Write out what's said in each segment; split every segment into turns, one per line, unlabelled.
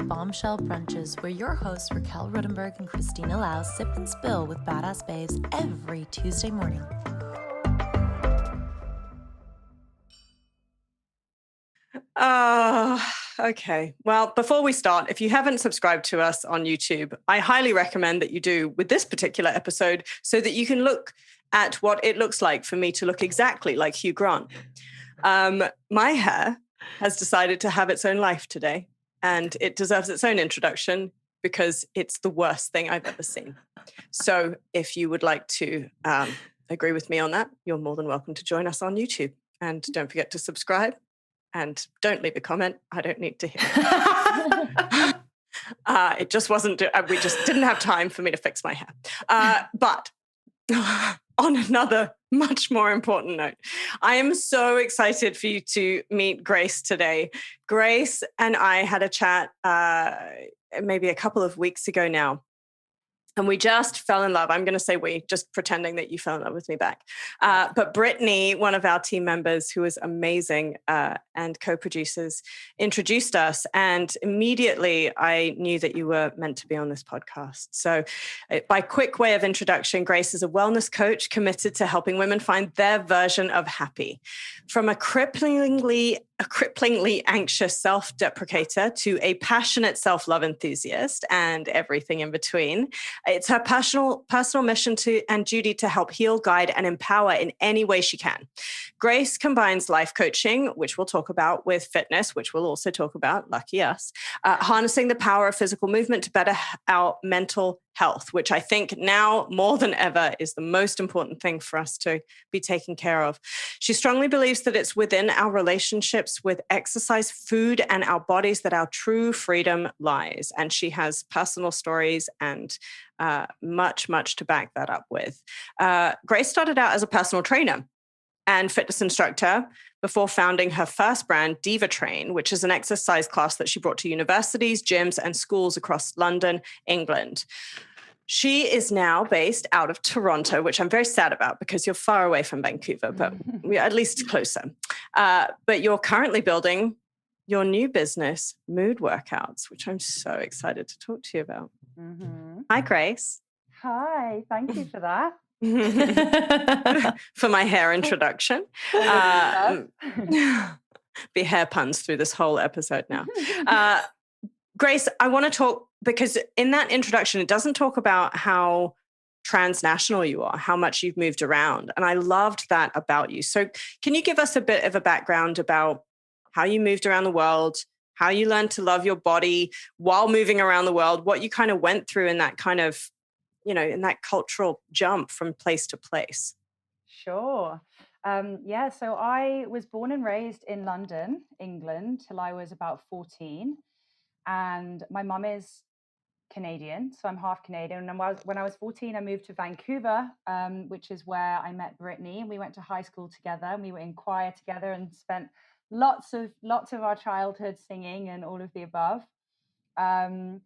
Bombshell Brunches, where your hosts Raquel Rudenberg and Christina Lau sip and spill with badass babes every Tuesday morning.
Okay. Well, before we start, if you haven't subscribed to us on YouTube, I highly recommend that you do with this particular episode so that you can look at what it looks like for me to look exactly like Hugh Grant. My hair has decided to have its own life today, and it deserves its own introduction because it's the worst thing I've ever seen. So if you would like to agree with me on that, you're more than welcome to join us on YouTube. And don't forget to subscribe. And don't leave a comment. I don't need to hear it. It just wasn't, we just didn't have time for me to fix my hair. But on another much more important note, I am so excited for you to meet Grace today. Grace and I had a chat maybe a couple of weeks ago now. And we just fell in love. I'm going to say we, just pretending that you fell in love with me back. But Brittany, one of our team members who was amazing and co-producers, introduced us. And immediately I knew that you were meant to be on this podcast. So by quick way of introduction, Grace is a wellness coach committed to helping women find their version of happy. From a cripplingly anxious self-deprecator to a passionate self-love enthusiast and everything in between. It's her personal mission and duty to help heal, guide, and empower in any way she can. Grace combines life coaching, which we'll talk about, with fitness, which we'll also talk about, lucky us, harnessing the power of physical movement to better our mental health, which I think now more than ever is the most important thing for us to be taking care of. She strongly believes that it's within our relationships with exercise, food, and our bodies that our true freedom lies. And she has personal stories and much to back that up with. Grace started out as a personal trainer and fitness instructor before founding her first brand, Diva Train, which is an exercise class that she brought to universities, gyms, and schools across London, England. She is now based out of Toronto, which I'm very sad about because you're far away from Vancouver, but we're at least closer. But you're currently building your new business, Mood Workouts, which I'm so excited to talk to you about. Mm-hmm. Hi, Grace.
Hi, thank you for that.
For my hair introduction. Be hair puns through this whole episode now. Grace, I want to talk, because in that introduction, it doesn't talk about how transnational you are, how much you've moved around. And I loved that about you. So can you give us a bit of a background about how you moved around the world, how you learned to love your body while moving around the world, what you kind of went through in that kind of, in that cultural jump from place to place?
Sure. So I was born and raised in London, England, till I was about 14. And my mum is Canadian, so I'm half Canadian. And when I was 14, I moved to Vancouver, which is where I met Brittany. And we went to high school together, and we were in choir together and spent lots of our childhood singing and all of the above. And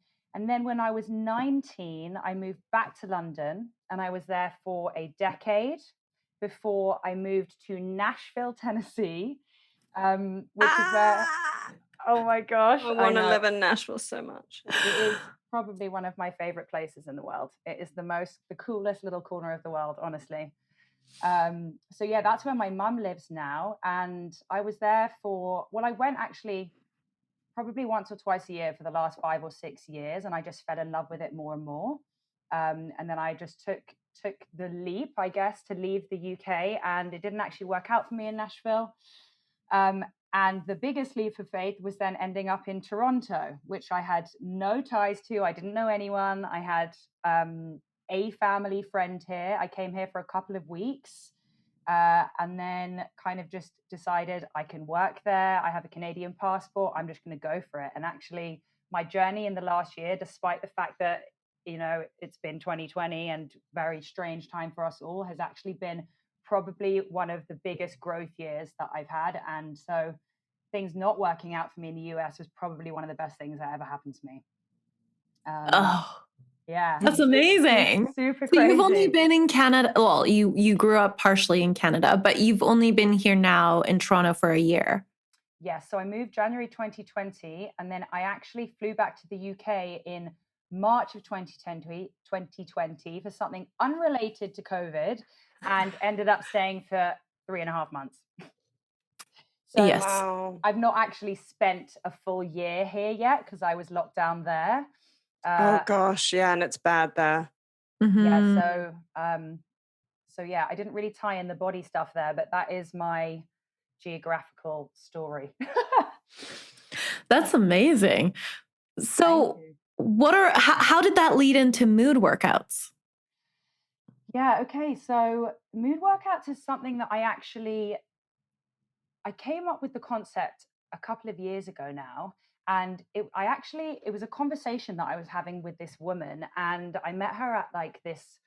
then when I was 19, I moved back to London, and I was there for a decade before I moved to Nashville, Tennessee, which is where... Oh my gosh.
I want to live in Nashville so much.
It is probably one of my favorite places in the world. It is the coolest little corner of the world, honestly. So yeah, that's where my mum lives now. And I was there I went actually probably once or twice a year for the last 5 or 6 years. And I just fell in love with it more and more. And then I just took the leap, I guess, to leave the UK. And it didn't actually work out for me in Nashville. And the biggest leap of faith was then ending up in Toronto, which I had no ties to. I didn't know anyone. I had a family friend here. I came here for a couple of weeks and then kind of just decided I can work there. I have a Canadian passport. I'm just going to go for it. And actually, my journey in the last year, despite the fact that, it's been 2020 and very strange time for us all, has actually been probably one of the biggest growth years that I've had. And so things not working out for me in the US was probably one of the best things that ever happened to me. Yeah.
That's amazing.
Super
crazy. So you've only
been
in Canada. Well, you grew up partially in Canada, but you've only been here now in Toronto for a year.
So I moved January 2020, and then I actually flew back to the UK in March of 2020 for something unrelated to COVID, and ended up staying for 3.5 months. So
Yes.
Wow.
I've not actually spent a full year here yet because I was locked down there.
Oh gosh, yeah, and it's bad there.
Mhm.
So yeah, I didn't really tie in the body stuff there, but that is my geographical story.
That's amazing. So how did that lead into mood workouts?
Yeah, okay. So mood workouts is something that I came up with the concept a couple of years ago now. And it was a conversation that I was having with this woman, and I met her at like this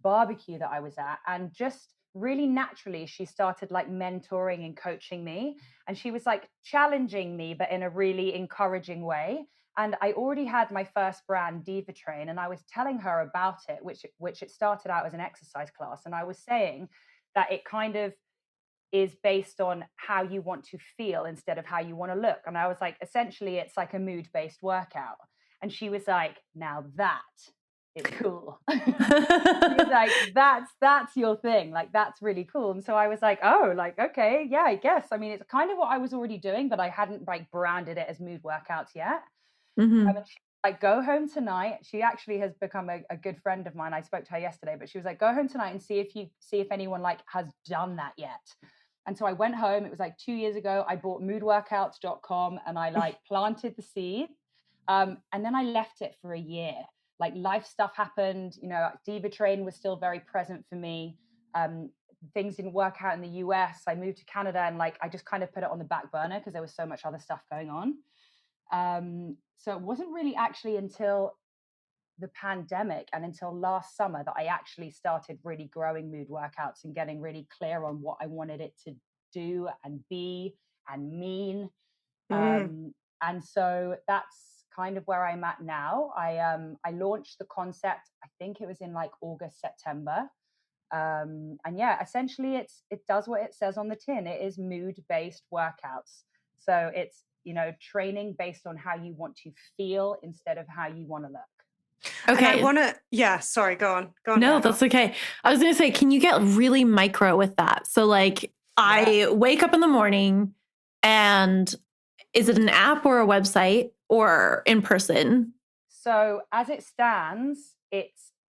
barbecue that I was at, and just really naturally she started like mentoring and coaching me, and she was like challenging me, but in a really encouraging way. And I already had my first brand, Diva Train, and I was telling her about it, which it started out as an exercise class, and I was saying that it kind of is based on how you want to feel instead of how you want to look. And I was like, essentially, it's like a mood-based workout. And she was like, now that is cool. She was like, that's your thing. Like, that's really cool. And so I was like, oh, like, okay, yeah, I guess. I mean, it's kind of what I was already doing, but I hadn't like branded it as mood workouts yet.
Mhm.
And she was like, go home tonight. She actually has become a good friend of mine. I spoke to her yesterday, but she was like, go home tonight and see if anyone like has done that yet. And so I went home. It was like 2 years ago. I bought moodworkouts.com and I like planted the seed. And then I left it for a year. Like life stuff happened. You know, Diva Train was still very present for me. Things didn't work out in the US. I moved to Canada, and like I just kind of put it on the back burner because there was so much other stuff going on. So it wasn't really actually until the pandemic and until last summer that I actually started really growing mood workouts and getting really clear on what I wanted it to do and be and mean. And so that's kind of where I'm at now. I launched the concept, I think it was in like August, September. And yeah, essentially it does what it says on the tin. It is mood-based workouts. So it's, you know, training based on how you want to feel instead of how you want to look.
Okay.
And sorry, go on.
No, that's okay. I was going to say, can you get really micro with that? So like I wake up in the morning, and is it an app or a website or in person?
So as it stands,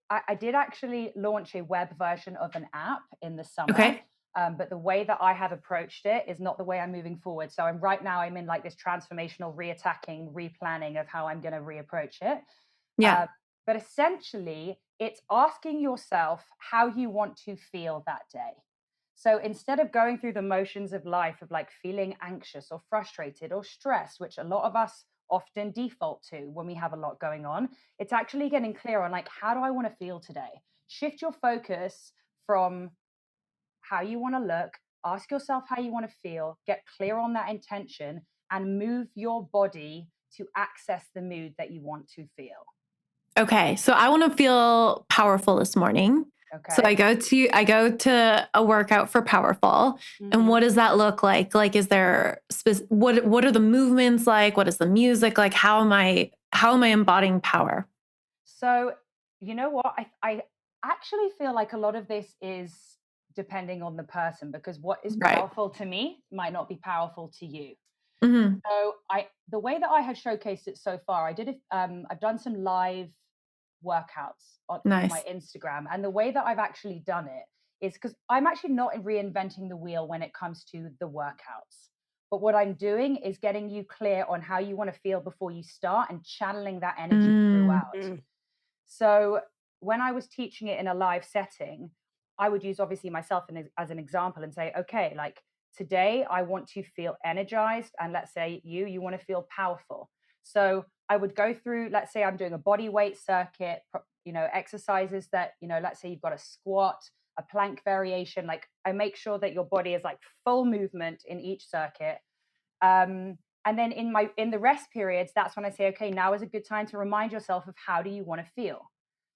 I did actually launch a web version of an app in the summer.
Okay.
But the way that I have approached it is not the way I'm moving forward. So I'm in like this transformational reattacking, replanning of how I'm going to reapproach it.
Yeah.
But essentially, it's asking yourself how you want to feel that day. So instead of going through the motions of life of like feeling anxious or frustrated or stressed, which a lot of us often default to when we have a lot going on, it's actually getting clear on like, how do I want to feel today? Shift your focus from how you want to look, ask yourself how you want to feel, get clear on that intention, and move your body to access the mood that you want to feel.
Okay. So I want to feel powerful this morning.
Okay.
So I go to a workout for powerful.
Mhm.
And what does that look like? Like, is there what are the movements like? What is the music like? How am I embodying power?
So, you know what? I actually feel like a lot of this is depending on the person, because what is
Right.
powerful to me might not be powerful to you.
Mhm.
So the way that I have showcased it so far, I've done some live workouts on
Nice.
my Instagram, and the way that I've actually done it is because I'm actually not reinventing the wheel when it comes to the workouts. But what I'm doing is getting you clear on how you want to feel before you start and channeling that energy throughout. So when I was teaching it in a live setting, I would use obviously myself as an example and say, okay, like today I want to feel energized. And let's say you want to feel powerful. So I would go through, let's say I'm doing a body weight circuit, exercises that, let's say you've got a squat, a plank variation. Like I make sure that your body is like full movement in each circuit. And then in the rest periods, that's when I say, okay, now is a good time to remind yourself of how do you want to feel.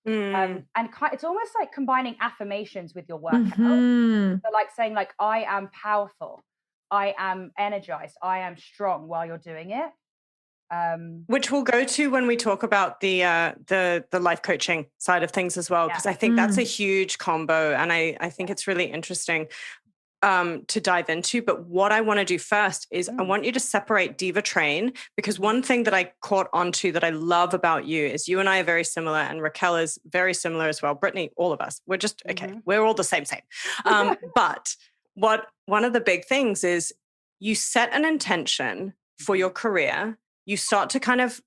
And it's almost like combining affirmations with your workout. So like saying like, I am powerful, I am energized, I am strong while you're doing it.
Which we'll go to when we talk about the life coaching side of things as well, because I think that's a huge combo, and I think it's really interesting to dive into. But what I want to do first is I want you to separate Diva Train, because one thing that I caught onto that I love about you is you and I are very similar, and Raquel is very similar as well. Brittany, all of us, we're just, okay, we're all the same. But one of the big things is you set an intention for your career. You start to kind of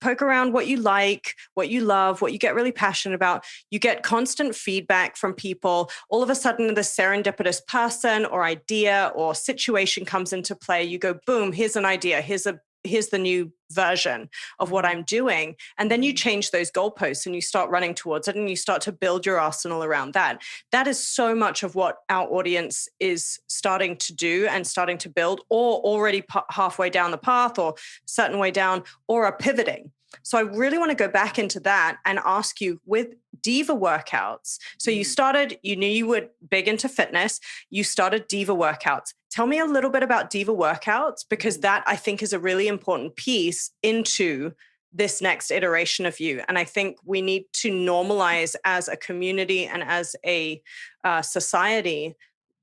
poke around what you like, what you love, what you get really passionate about. You get constant feedback from people. All of a sudden, the serendipitous person or idea or situation comes into play. You go, boom, here's an idea. Here's the new version of what I'm doing. And then you change those goalposts and you start running towards it, and you start to build your arsenal around that. That is so much of what our audience is starting to do and starting to build, or already halfway down the path or certain way down, or are pivoting. So I really want to go back into that and ask you, with Diva Workouts. So you knew you were big into fitness. You started Diva Workouts. Tell me a little bit about Diva Workouts, because that I think is a really important piece into this next iteration of you. And I think we need to normalize as a community and as a society,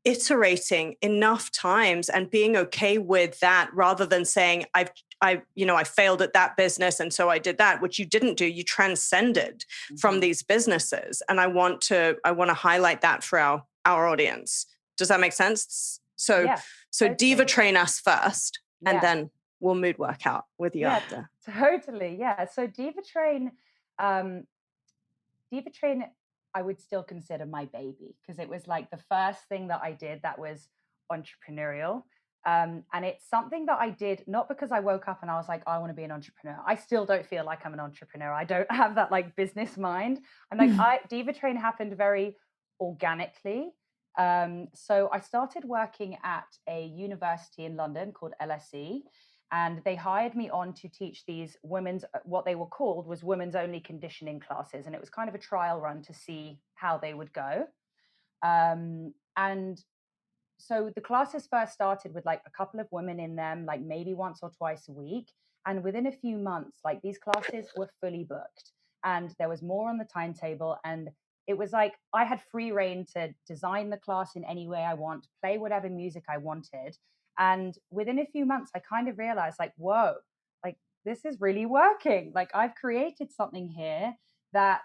iterating enough times and being okay with that, rather than saying, I failed at that business and so I did that, which you didn't do. You transcended from these businesses. And I want to highlight that for our audience. Does that make sense? So Diva Train us first, and then we'll mood work out with you after.
Totally. Yeah. So Diva Train, I would still consider my baby, because it was like the first thing that I did that was entrepreneurial. And it's something that I did not because I woke up and I was like, I want to be an entrepreneur. I still don't feel like I'm an entrepreneur. I don't have that like business mind. I'm like, Diva Train happened very organically. So I started working at a university in London called LSE, and they hired me on to teach these what they were called was women's only conditioning classes. And it was kind of a trial run to see how they would go. And so the classes first started with like a couple of women in them, like maybe once or twice a week. And within a few months, like these classes were fully booked, and there was more on the timetable. And it was like I had free reign to design the class in any way I want, play whatever music I wanted. And within a few months, I kind of realized like, whoa, like this is really working. Like I've created something here that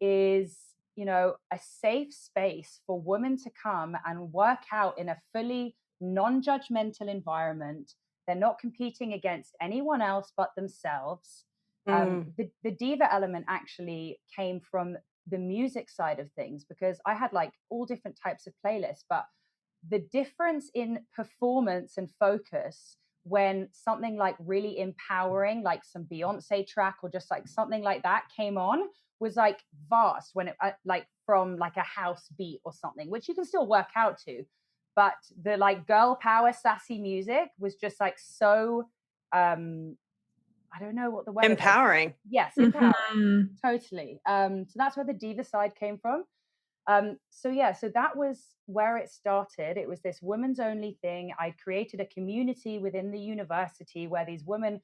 is, a safe space for women to come and work out in a fully non-judgmental environment. They're not competing against anyone else but themselves. The diva element actually came from the music side of things, because I had like all different types of playlists, but the difference in performance and focus when something like really empowering, like some Beyonce track or just like something like that came on, was like vast, when it like from like a house beat or something, which you can still work out to. But the like girl power sassy music was just like so, I don't know what the word
empowering.
Is. Yes, empowering. Totally. So that's where the diva side came from. So that was where it started. It was this women's only thing. I created a community within the university where these women,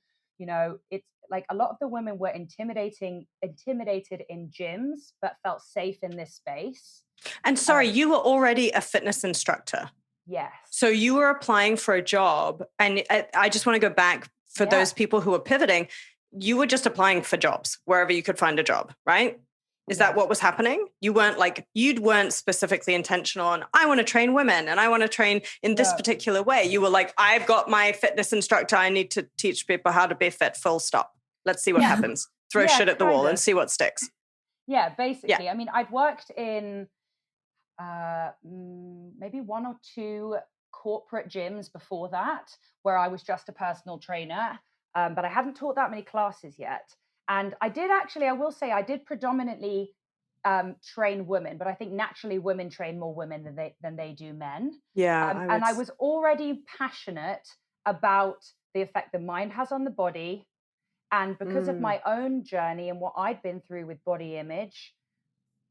it's like a lot of the women were intimidated in gyms, but felt safe in this space.
And sorry, you were already a fitness instructor.
Yes.
So you were applying for a job, and I just want to go back for those people who are pivoting. You were just applying for jobs wherever you could find a job, right? Is that what was happening? You weren't specifically intentional on, I want to train women and I want to train in this particular way. You were like, I've got my fitness instructor. I need to teach people how to be fit, full stop. Let's see what happens. Throw shit at the wall and see what sticks.
Yeah, basically. Yeah. I mean, I'd worked in maybe one or two corporate gyms before that, where I was just a personal trainer, but I hadn't taught that many classes yet. And I will say I did predominantly train women, but I think naturally women train more women than they do men.
Yeah.
I was already passionate about the effect the mind has on the body. And because of my own journey and what I'd been through with body image,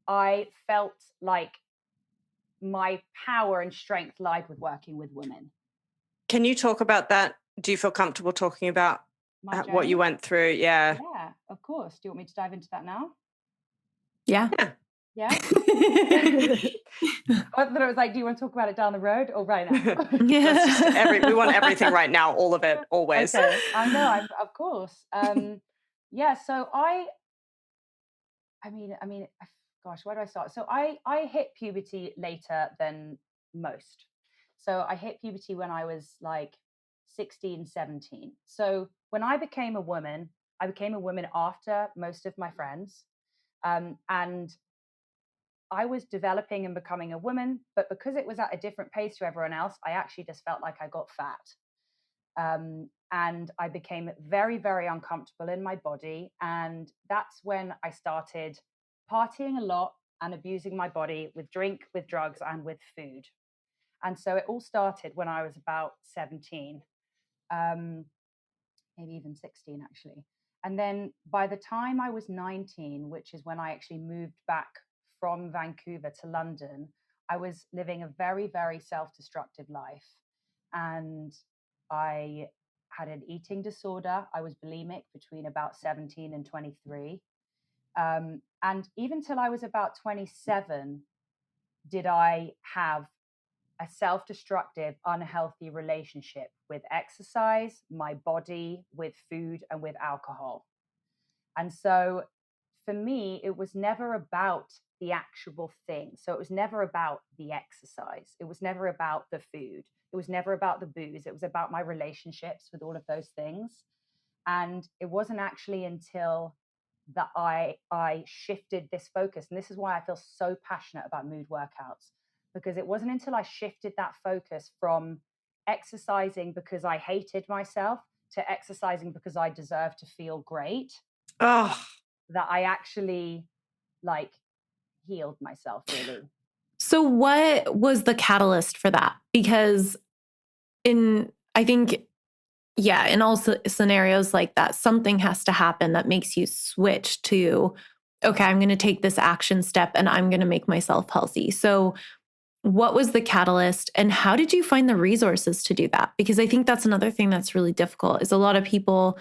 I felt like my power and strength lied with working with women.
Can you talk about that? Do you feel comfortable talking about what you went through? Yeah.
Yeah, of course. Do you want me to dive into that now?
Yeah.
Yeah. I thought it was like, do you want to talk about it down the road or right now?
We want everything right now, all of it, always.
Okay. I know, of course. Yeah, so I mean, gosh, where do I start? So I hit puberty later than most. So I hit puberty when I was like 16, 17. So when I became a woman after most of my friends. And I was developing and becoming a woman, but because it was at a different pace to everyone else, I actually just felt like I got fat. And I became very, very uncomfortable in my body. And that's when I started partying a lot and abusing my body with drink, with drugs, and with food. And so it all started when I was about 17, maybe even 16, actually. And then by the time I was 19, which is when I actually moved back from Vancouver to London, I was living a very, very self-destructive life. And I had an eating disorder. I was bulimic between about 17 and 23. And even till I was about 27, did I have a self-destructive, unhealthy relationship with exercise, my body, with food, and with alcohol. And so for me, it was never about the actual thing. So it was never about the exercise. It was never about the food. It was never about the booze. It was about my relationships with all of those things. And it wasn't actually until that I shifted this focus. And this is why I feel so passionate about mood workouts, because it wasn't until I shifted that focus from exercising because I hated myself to exercising because I deserved to feel great, that I actually like healed myself, really.
So what was the catalyst for that? Because I think, in all scenarios like that, something has to happen that makes you switch to, okay, I'm going to take this action step and I'm going to make myself healthy. So what was the catalyst and how did you find the resources to do that? Because I think that's another thing that's really difficult is a lot of people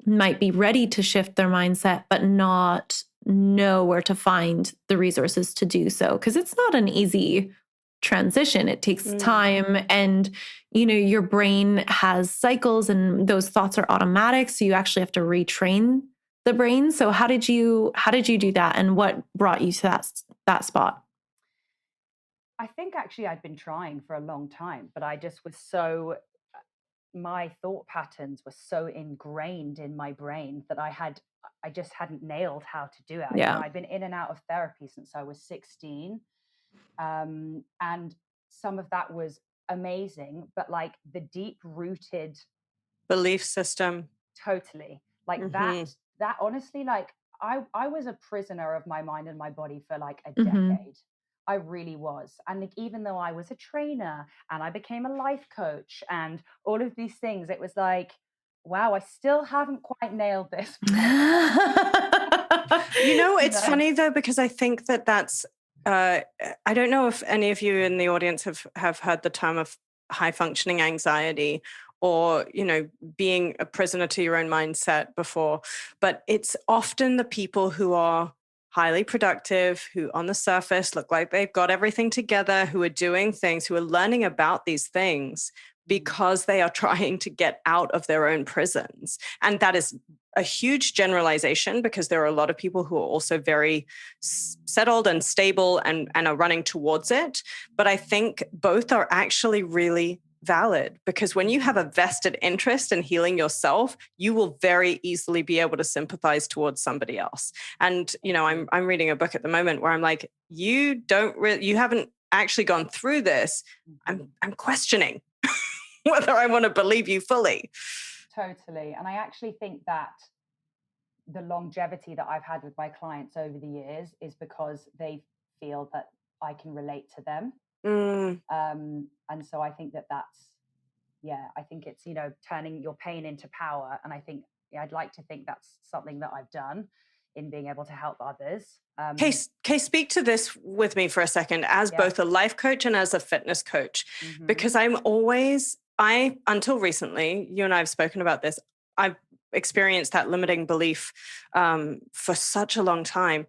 might be ready to shift their mindset, but not know where to find the resources to do so. Because it's not an easy transition. It takes time and, your brain has cycles and those thoughts are automatic. So you actually have to retrain the brain. So how did you do that? And what brought you to that spot?
I think actually I'd been trying for a long time, but I just was my thought patterns were so ingrained in my brain that I just hadn't nailed how to do it.
Yeah.
I'd been in and out of therapy since I was 16. And some of that was amazing, but like the deep rooted
belief system.
Totally. Like that honestly, like I was a prisoner of my mind and my body for like a decade. I really was. And like, even though I was a trainer and I became a life coach and all of these things, it was like, wow, I still haven't quite nailed this.
It's funny though, because I think that's, I don't know if any of you in the audience have heard the term of high functioning anxiety or, being a prisoner to your own mindset before, but it's often the people who are highly productive, who on the surface look like they've got everything together, who are doing things, who are learning about these things because they are trying to get out of their own prisons. And that is a huge generalization because there are a lot of people who are also very settled and stable and are running towards it. But I think both are actually really valid because when you have a vested interest in healing yourself, you will very easily be able to sympathize towards somebody else. And, I'm reading a book at the moment where I'm like, you haven't actually gone through this. I'm questioning whether I want to believe you fully.
Totally. And I actually think that the longevity that I've had with my clients over the years is because they feel that I can relate to them. And so I think that's, I think it's, turning your pain into power. And I think I'd like to think that's something that I've done in being able to help others.
Kay, speak to this with me for a second as both a life coach and as a fitness coach, because I'm always until recently, you and I have spoken about this, I've experienced that limiting belief for such a long time.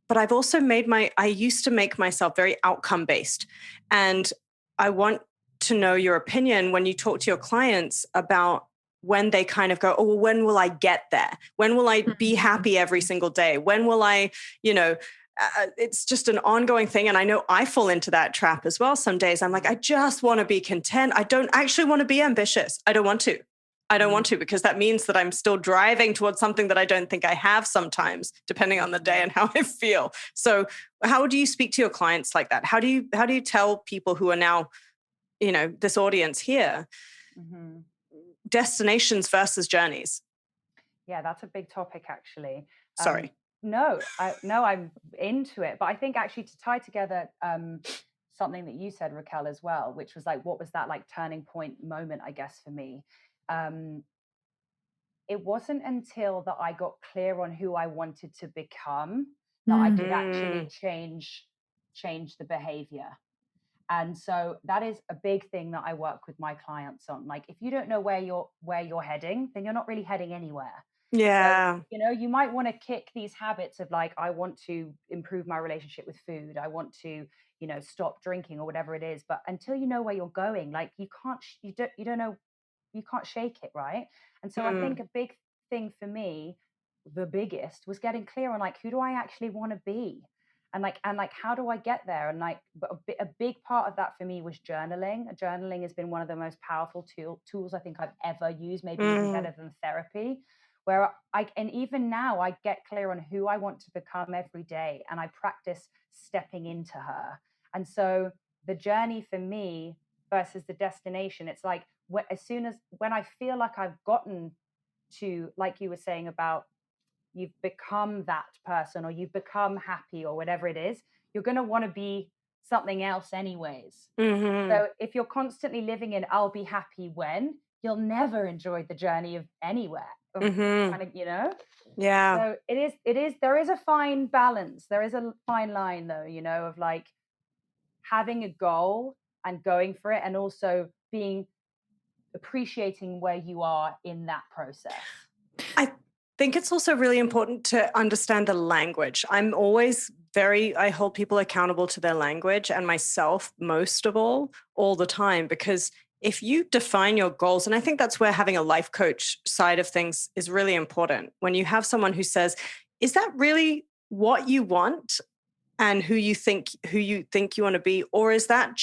But I've also I used to make myself very outcome based. And I want to know your opinion when you talk to your clients about when they kind of go, oh, well, when will I get there? When will I be happy every single day? When will I, it's just an ongoing thing. And I know I fall into that trap as well. Some days I'm like, I just want to be content. I don't actually want to be ambitious. I don't want to because that means that I'm still driving towards something that I don't think I have sometimes, depending on the day and how I feel. So how do you speak to your clients like that? How do you tell people who are now, this audience here, destinations versus journeys?
Yeah, that's a big topic, actually.
Sorry.
No, I'm into it. But I think actually to tie together something that you said, Raquel, as well, which was like, what was that like turning point moment, I guess, for me? It wasn't until that I got clear on who I wanted to become that I could actually change the behavior. And so that is a big thing that I work with my clients on. Like, if you don't know where you're heading, then you're not really heading anywhere.
Yeah.
So, you might want to kick these habits of like, I want to improve my relationship with food. I want to, stop drinking or whatever it is. But until you know where you're going, like you don't know, you can't shake it, right? And so I think a big thing for me, the biggest, was getting clear on like, who do I actually want to be? And how do I get there? And like, but a big part of that for me was journaling. Journaling has been one of the most powerful tools I think I've ever used, maybe even better than therapy, where and even now I get clear on who I want to become every day, and I practice stepping into her. And so the journey for me versus the destination, it's like when I feel like I've gotten to, like you were saying about, you've become that person or you've become happy or whatever it is, you're going to want to be something else anyways. So if you're constantly living in I'll be happy when, you'll never enjoy the journey of anywhere. Kind of,
Yeah.
So there is a fine balance. There is a fine line though, of like having a goal and going for it, and also appreciating where you are in that process.
I think it's also really important to understand the language. I'm always I hold people accountable to their language, and myself most of all the time, because if you define your goals, and I think that's where having a life coach side of things is really important. When you have someone who says, is that really what you want and who you think you want to be? Or is that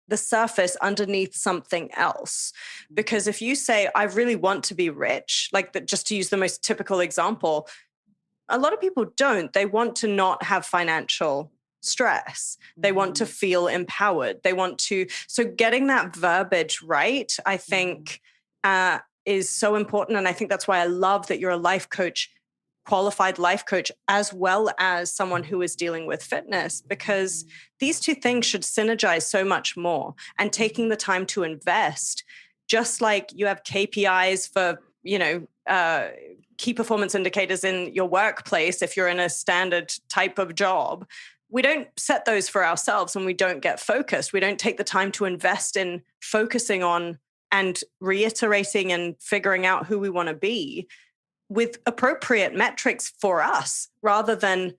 the surface underneath something else? Because if you say, I really want to be rich, like that, just to use the most typical example, a lot of people don't. They want to not have financial stress. They want to feel empowered. So getting that verbiage right, I think, is so important. And I think that's why I love that you're a life coach, qualified life coach, as well as someone who is dealing with fitness, because these two things should synergize so much more. And taking the time to invest, just like you have KPIs for, key performance indicators in your workplace, if you're in a standard type of job, we don't set those for ourselves when we don't get focused. We don't take the time to invest in focusing on and reiterating and figuring out who we want to be with appropriate metrics for us, rather than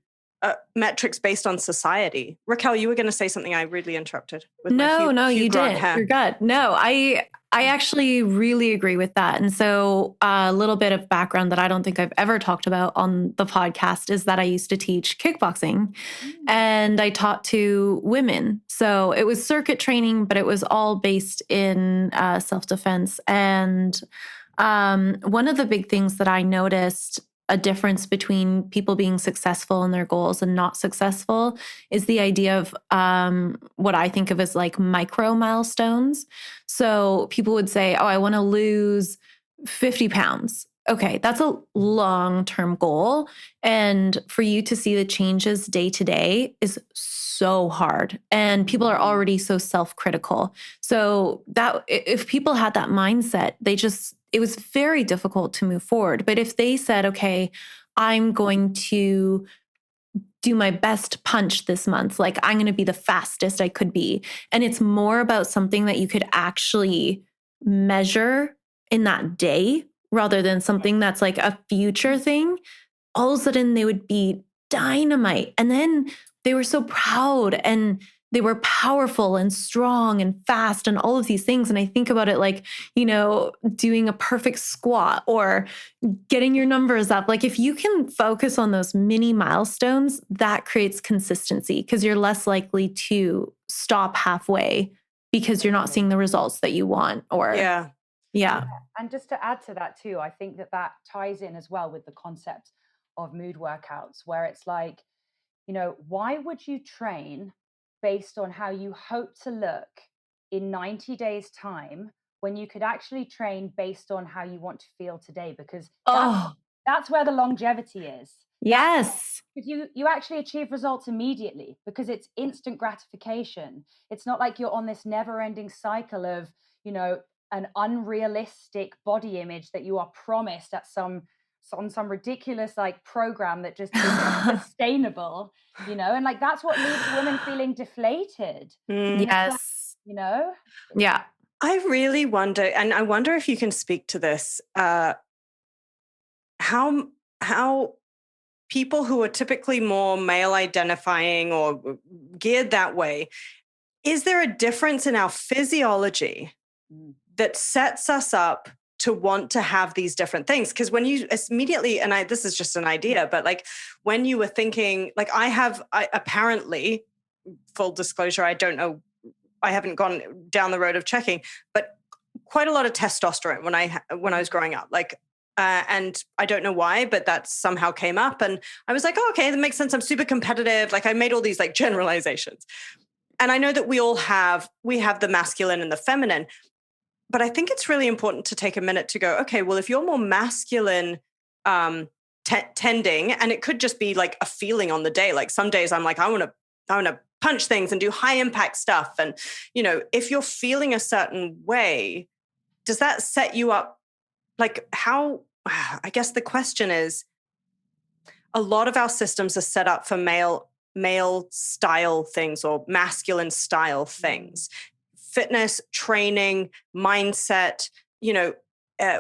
metrics based on society. Raquel, you were going to say something. I really interrupted.
No, you didn't. You're good. No, I actually really agree with that. And so a little bit of background that I don't think I've ever talked about on the podcast is that I used to teach kickboxing and I taught to women. So it was circuit training, but it was all based in self-defense. And one of the big things that I noticed a difference between people being successful in their goals and not successful is the idea of what I think of as like micro milestones. So people would say, oh, I want to lose 50 pounds. Okay, that's a long-term goal. And for you to see the changes day to day is so hard. And people are already so self-critical. So that if people had that mindset, it was very difficult to move forward. But if they said, okay, I'm going to do my best punch this month. Like I'm going to be the fastest I could be. And it's more about something that you could actually measure in that day rather than something that's like a future thing. All of a sudden they would be dynamite. And then they were so proud and they were powerful and strong and fast and all of these things. And I think about it like, you know, doing a perfect squat or getting your numbers up. Like if you can focus on those mini milestones, that creates consistency because you're less likely to stop halfway because you're not seeing the results that you want. Or yeah.
And just to add to that too, I think that ties in as well with the concept of mood workouts, where it's like, you know, why would you train based on how you hope to look in 90 days time when you could actually train based on how you want to feel today? Because that's where the longevity is.
Yes.
Because you actually achieve results immediately because it's instant gratification. It's not like you're on this never-ending cycle of, you know, an unrealistic body image that you are promised at some ridiculous like program that just isn't sustainable, you know, and like that's what leaves women feeling deflated.
Yes.
Like, you know?
Yeah.
I really wonder, and I wonder if you can speak to this, how people who are typically more male identifying or geared that way, is there a difference in our physiology that sets us up to want to have these different things? Because when you immediately, and this is just an idea, but like when you were thinking, like I apparently, full disclosure, I don't know, I haven't gone down the road of checking, but quite a lot of testosterone when I was growing up, like, and I don't know why, but that somehow came up and I was like, oh, okay, that makes sense. I'm super competitive. Like I made all these like generalizations. And I know that we have the masculine and the feminine, but I think it's really important to take a minute to go, okay, well, if you're more masculine tending, and it could just be like a feeling on the day. Like some days I'm like, I want to punch things and do high impact stuff. And, you know, if you're feeling a certain way, does that set you up? Like how, I guess the question is, a lot of our systems are set up for male style things or masculine style things. Fitness, training, mindset, you know,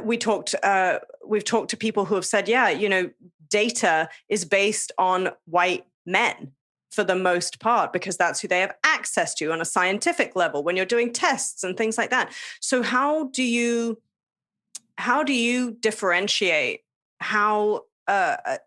we've talked to people who have said, yeah, you know, data is based on white men for the most part, because that's who they have access to on a scientific level when you're doing tests and things like that. So how do you differentiate how a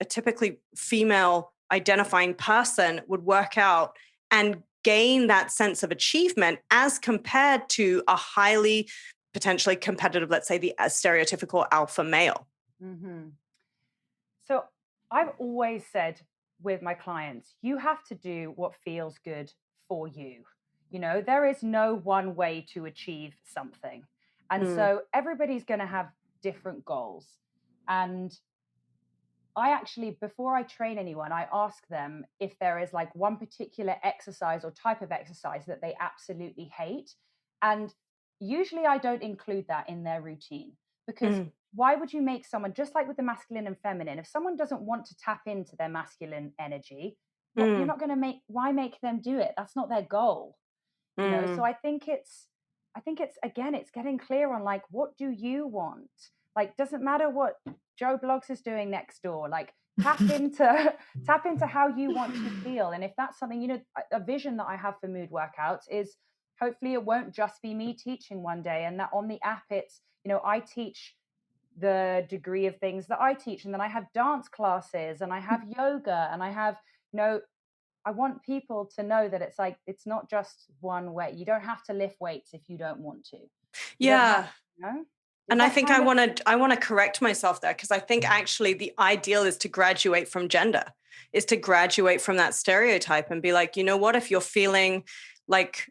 typically female identifying person would work out and gain that sense of achievement as compared to a highly potentially competitive, let's say the stereotypical alpha male?
Mm-hmm. So I've always said with my clients, you have to do what feels good for you. You know, there is no one way to achieve something. And so everybody's going to have different goals. And I actually, before I train anyone, I ask them if there is like one particular exercise or type of exercise that they absolutely hate. And usually I don't include that in their routine, because why would you make someone, just like with the masculine and feminine, if someone doesn't want to tap into their masculine energy, you're not going to why make them do it? That's not their goal. You know, so I think it's again, it's getting clear on like, what do you want? Like, doesn't matter what Joe Bloggs is doing next door. Like, tap into how you want to feel. And if that's something, you know, a vision that I have for mood workouts is hopefully it won't just be me teaching one day, and that on the app it's, you know, I teach the degree of things that I teach, and then I have dance classes and I have yoga and I have, you know, I want people to know that it's like, it's not just one way. You don't have to lift weights if you don't want to.
Yeah.
You know?
And I think I want to correct myself there, because I think actually the ideal is to graduate from gender, is to graduate from that stereotype and be like, you know what, if you're feeling like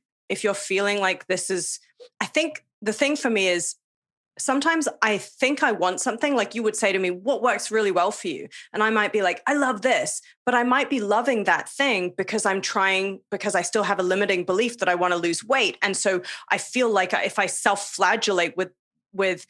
this is, I think the thing for me is, sometimes I think I want something, like you would say to me, what works really well for you? And I might be like, I love this, but I might be loving that thing because I still have a limiting belief that I want to lose weight. And so I feel like if I self-flagellate with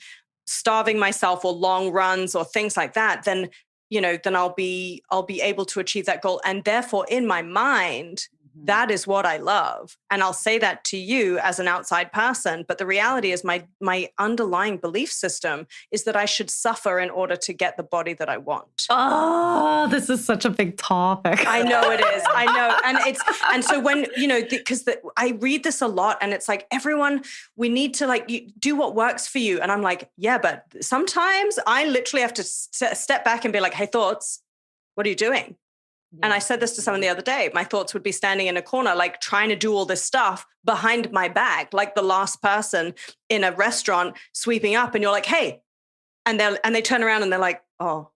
starving myself or long runs or things like that, then then I'll be able to achieve that goal. And therefore in my mind, that is what I love. And I'll say that to you as an outside person. But the reality is my underlying belief system is that I should suffer in order to get the body that I want.
Oh, this is such a big topic.
I know it is. I know. And so when, because I read this a lot and it's like, everyone, we need to like do what works for you. And I'm like, yeah, but sometimes I literally have to step back and be like, hey, thoughts, what are you doing? Yeah. And I said this to someone the other day. My thoughts would be standing in a corner, like trying to do all this stuff behind my back, like the last person in a restaurant sweeping up. And you're like, hey, and they turn around and they're like, oh,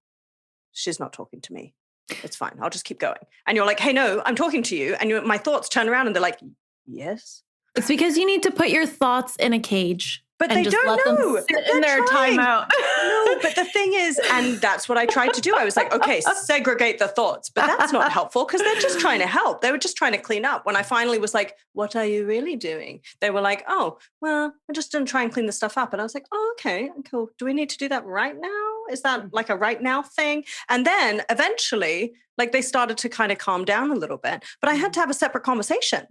she's not talking to me. It's fine. I'll just keep going. And you're like, hey, no, I'm talking to you. And my thoughts turn around and they're like, yes.
It's because you need to put your thoughts in a cage.
But they don't know.
Them sit in their timeout.
No, but the thing is, and that's what I tried to do. I was like, okay, segregate the thoughts. But that's not helpful because they're just trying to help. They were just trying to clean up. When I finally was like, what are you really doing? They were like, oh, well, I just didn't try and clean the stuff up. And I was like, oh, okay, cool. Do we need to do that right now? Is that like a right now thing? And then eventually, like they started to kind of calm down a little bit. But I had to have a separate conversation.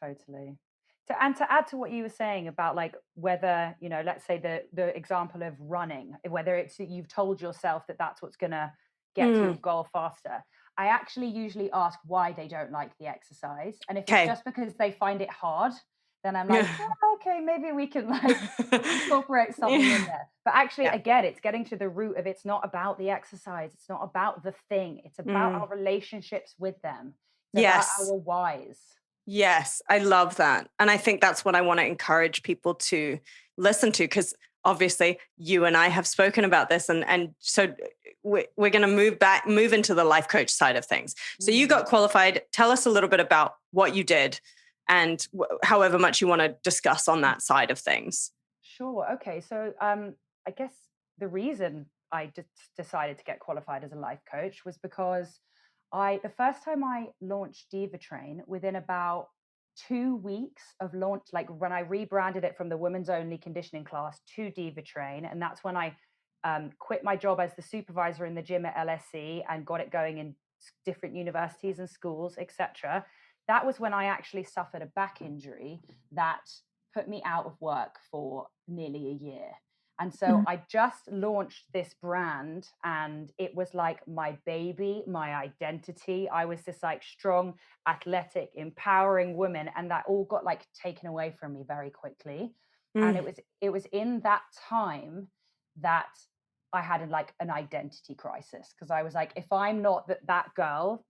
Totally. And to add to what you were saying about like whether, let's say the example of running, whether it's you've told yourself that that's what's going to get to your goal faster. I actually usually ask why they don't like the exercise. And if it's just because they find it hard, then I'm like, okay, maybe we can like incorporate something in there. But actually, again, it's getting to the root of it's not about the exercise. It's not about the thing. It's about our relationships with them. It's about our whys.
Yes, I love that. And I think that's what I want to encourage people to listen to, because obviously you and I have spoken about this. And so we're going to move into the life coach side of things. So you got qualified. Tell us a little bit about what you did and however much you want to discuss on that side of things.
Sure. Okay. So I guess the reason I decided to get qualified as a life coach was because the first time I launched Diva Train, within about 2 weeks of launch, like when I rebranded it from the women's only conditioning class to Diva Train, and that's when I quit my job as the supervisor in the gym at LSE and got it going in different universities and schools, etc. That was when I actually suffered a back injury that put me out of work for nearly a year. And so I just launched this brand and it was like my baby, my identity. I was this like strong, athletic, empowering woman. And that all got like taken away from me very quickly. And it was in that time that I had like an identity crisis, because I was like, if I'm not that girl,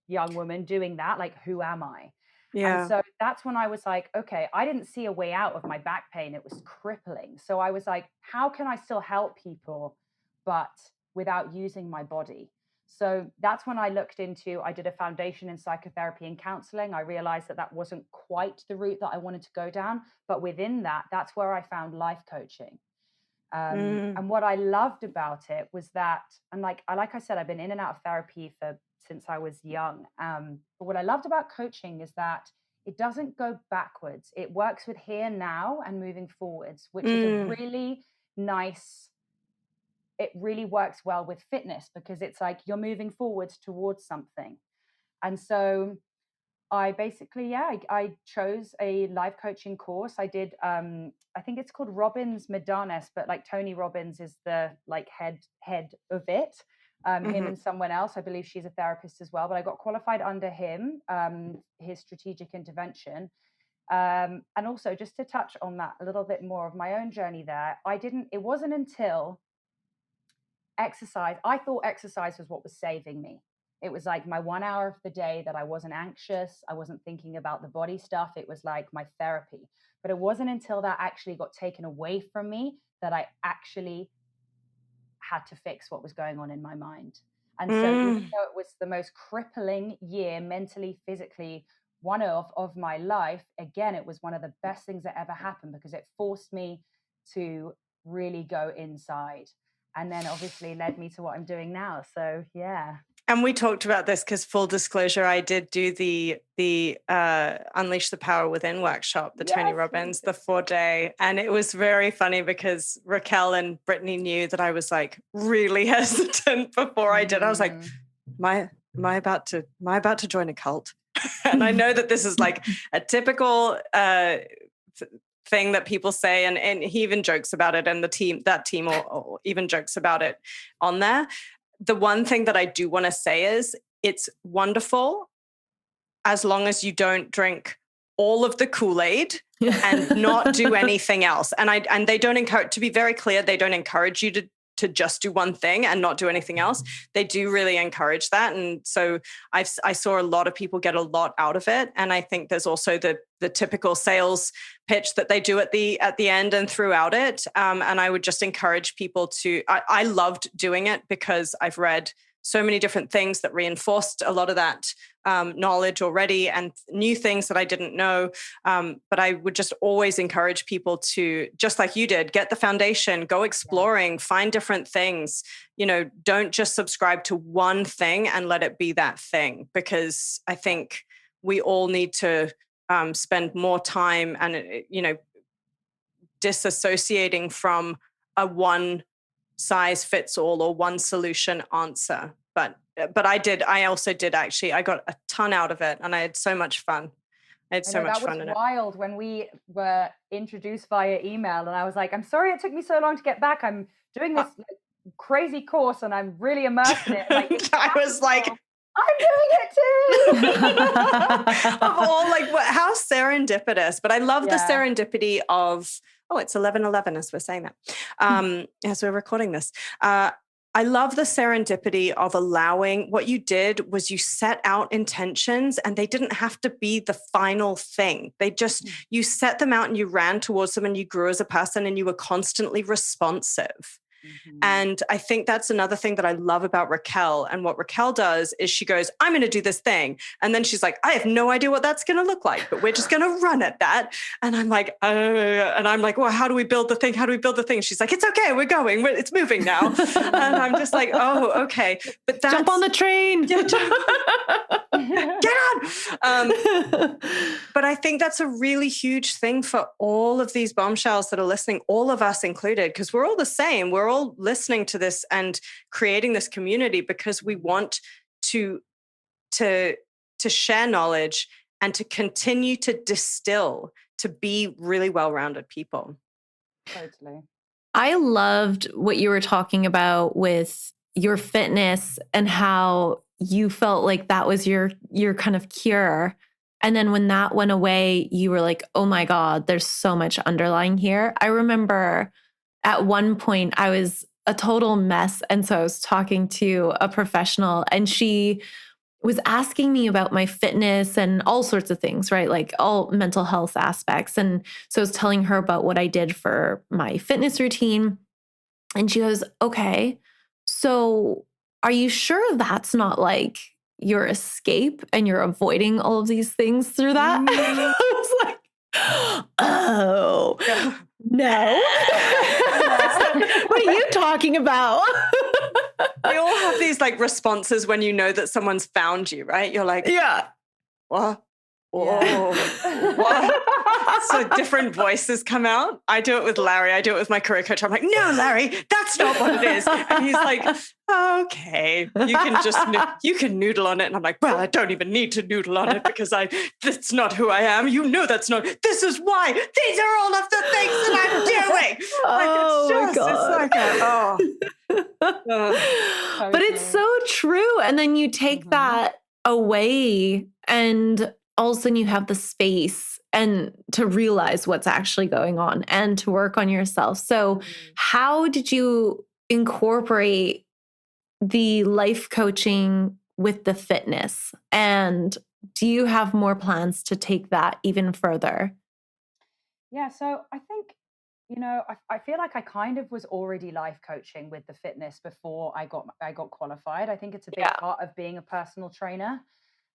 young woman doing that, like, who am I? Yeah. And so that's when I was like, okay, I didn't see a way out of my back pain. It was crippling. So I was like, how can I still help people, but without using my body? So that's when I did a foundation in psychotherapy and counseling. I realized that wasn't quite the route that I wanted to go down. But within that's where I found life coaching. And what I loved about it was that, and like I said, I've been in and out of therapy since I was young. But what I loved about coaching is that it doesn't go backwards. It works with here, now, and moving forwards, which is a really nice, it really works well with fitness, because it's like you're moving forwards towards something. And so I basically, I chose a life coaching course. I did, I think it's called Robbins Medanes, but like Tony Robbins is the like head of it. Him and someone else. I believe she's a therapist as well, but I got qualified under him, his strategic intervention. And also just to touch on that a little bit more of my own journey there, it wasn't until exercise, I thought exercise was what was saving me. It was like my 1 hour of the day that I wasn't anxious. I wasn't thinking about the body stuff. It was like my therapy. But it wasn't until that actually got taken away from me that I actually had to fix what was going on in my mind. And so even though it was the most crippling year mentally, physically, one of my life, again, it was one of the best things that ever happened, because it forced me to really go inside, and then obviously led me to what I'm doing now. So yeah.
And we talked about this because, full disclosure, I did do the Unleash the Power Within workshop, the Tony Robbins, the 4-day. And it was very funny because Raquel and Brittany knew that I was like really hesitant before I did. I was like, am I about to join a cult? And I know that this is like a typical thing that people say, and he even jokes about it, and that team or even jokes about it on there. The one thing that I do want to say is it's wonderful as long as you don't drink all of the Kool-Aid and not do anything else. And they don't encourage, to be very clear, they don't encourage you to just do one thing and not do anything else. They do really encourage that. And so I saw a lot of people get a lot out of it. And I think there's also the typical sales pitch that they do at the end and throughout it. And I would just encourage people to, I loved doing it because I've read so many different things that reinforced a lot of that knowledge already and new things that I didn't know. But I would just always encourage people to, just like you did, get the foundation, go exploring, find different things. Don't just subscribe to one thing and let it be that thing, because I think we all need to spend more time and, disassociating from a one size fits all or one solution answer. But I also did actually, I got a ton out of it and I had so much fun. I had so much fun in it.
That was wild when we were introduced via email and I was like, I'm sorry it took me so long to get back. I'm doing this crazy course and I'm really immersed in it.
I was like,
I'm doing it too.
Of all, how serendipitous. But I love the serendipity of, it's 11:11 as we're saying that, as we're recording this. I love the serendipity of allowing, what you did was you set out intentions and they didn't have to be the final thing. They just, you set them out and you ran towards them and you grew as a person and you were constantly responsive. Mm-hmm. And I think that's another thing that I love about Raquel. And what Raquel does is she goes, I'm going to do this thing. And then she's like, I have no idea what that's going to look like, but we're just going to run at that. And I'm like, well, how do we build the thing? How do we build the thing? She's like, it's okay. We're going. It's moving now. And I'm just like, oh, okay. But that's,
jump on the train.
Get on. But I think that's a really huge thing for all of these bombshells that are listening, all of us included, because we're all the same. We're all listening to this and creating this community because we want to share knowledge and to continue to distill, to be really well-rounded people.
Totally.
I loved what you were talking about with your fitness and how you felt like that was your kind of cure. And then when that went away, you were like, oh my God, there's so much underlying here. I remember at one point I was a total mess. And so I was talking to a professional and she was asking me about my fitness and all sorts of things, right? Like all mental health aspects. And so I was telling her about what I did for my fitness routine. And she goes, okay, so are you sure that's not like your escape and you're avoiding all of these things through that? I was like, oh, no. What are you talking about?
We all have these responses when you know that someone's found you, right? You're like,
yeah.
What? Oh, what? So different voices come out. I do it with Larry. I do it with my career coach. I'm like, no, Larry, that's not what it is. And he's like, okay, you can noodle on it. And I'm like, well, I don't even need to noodle on it because that's not who I am. This is why. These are all of the things that I'm doing.
But it's so true. And then you take that away and all of a sudden you have the space and to realize what's actually going on and to work on yourself. So how did you incorporate the life coaching with the fitness? And do you have more plans to take that even further?
Yeah, so I think, I feel like I kind of was already life coaching with the fitness before I got qualified. I think it's a big part of being a personal trainer.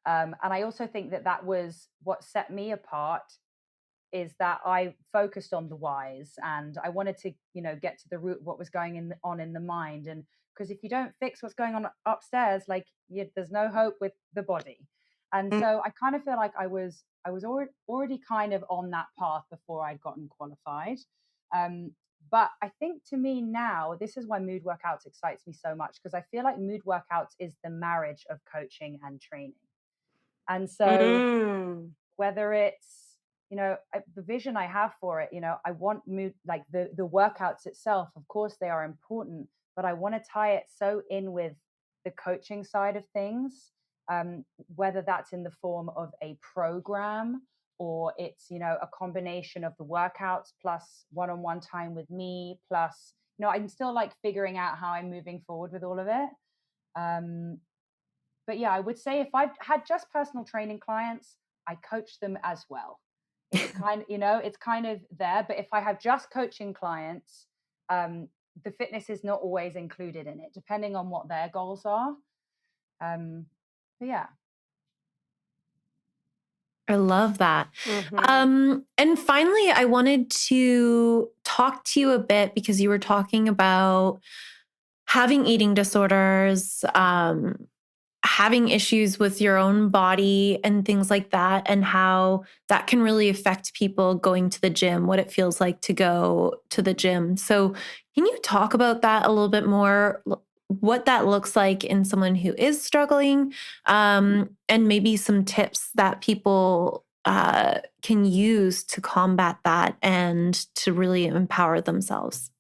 And I also think that was what set me apart is that I focused on the whys, and I wanted to, get to the root of what was going on in the mind. And because if you don't fix what's going on upstairs, like there's no hope with the body. And so I kind of feel like I was already kind of on that path before I'd gotten qualified. But I think to me now, this is why mood workouts excites me so much, because I feel like mood workouts is the marriage of coaching and training. And so whether it's, the vision I have for it, I want mood, like the workouts itself, of course they are important, but I want to tie it so in with the coaching side of things, whether that's in the form of a program, or it's, a combination of the workouts plus one-on-one time with me, plus, I'm still like figuring out how I'm moving forward with all of it. But yeah, I would say if I've had just personal training clients, I coach them as well. It's kind of, it's kind of there. But if I have just coaching clients, the fitness is not always included in it, depending on what their goals are. But yeah.
I love that. And finally, I wanted to talk to you a bit because you were talking about having eating disorders, having issues with your own body and things like that, and how that can really affect people going to the gym, what it feels like to go to the gym. So can you talk about that a little bit more, what that looks like in someone who is struggling, and maybe some tips that people can use to combat that and to really empower themselves?